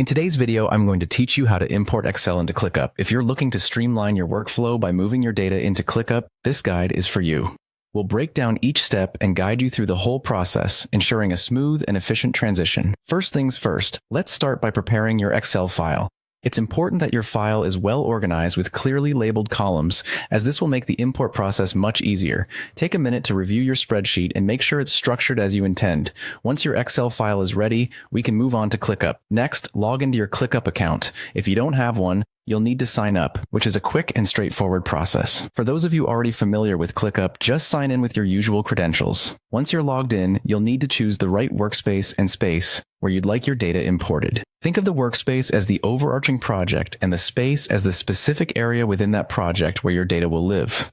In today's video, I'm going to teach you how to import Excel into Clickup. If you're looking to streamline your workflow by moving your data into Clickup, this guide is for you. We'll break down each step and guide you through the whole process, ensuring a smooth and efficient transition. First things first, let's start by preparing your Excel file. It's important that your file is well organized with clearly labeled columns, as this will make the import process much easier. Take a minute to review your spreadsheet and make sure it's structured as you intend. Once your Excel file is ready, we can move on to Clickup. Next, log into your Clickup account. If you don't have one, you'll need to sign up, which is a quick and straightforward process. For those of you already familiar with Clickup, just sign in with your usual credentials. Once you're logged in, you'll need to choose the right workspace and space where you'd like your data imported. Think of the workspace as the overarching project and the space as the specific area within that project where your data will live.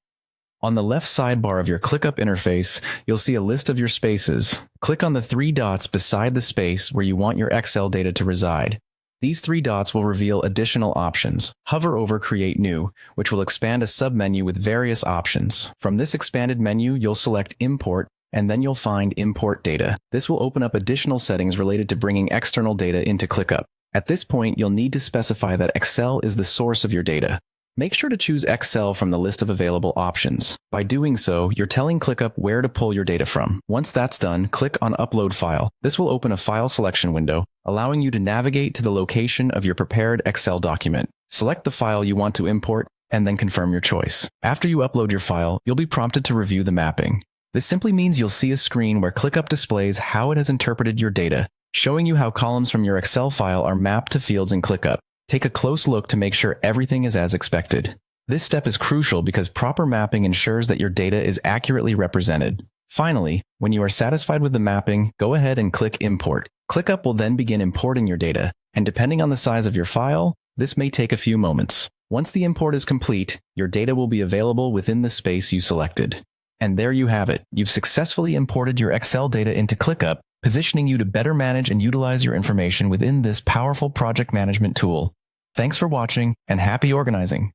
On the left sidebar of your Clickup interface, you'll see a list of your spaces. Click on the three dots beside the space where you want your Excel data to reside. These three dots will reveal additional options. Hover over Create New, which will expand a submenu with various options. From this expanded menu, you'll select Import, and then you'll find Import Data. This will open up additional settings related to bringing external data into Clickup. At this point, you'll need to specify that Excel is the source of your data. Make sure to choose Excel from the list of available options. By doing so, you're telling Clickup where to pull your data from. Once that's done, click on Upload File. This will open a file selection window, allowing you to navigate to the location of your prepared Excel document. Select the file you want to import, and then confirm your choice. After you upload your file, you'll be prompted to review the mapping. This simply means you'll see a screen where Clickup displays how it has interpreted your data, showing you how columns from your Excel file are mapped to fields in Clickup. Take a close look to make sure everything is as expected. This step is crucial because proper mapping ensures that your data is accurately represented. Finally, when you are satisfied with the mapping, go ahead and click Import. Clickup will then begin importing your data, and depending on the size of your file, this may take a few moments. Once the import is complete, your data will be available within the space you selected. And there you have it. You've successfully imported your Excel data into Clickup, positioning you to better manage and utilize your information within this powerful project management tool. Thanks for watching, and happy organizing!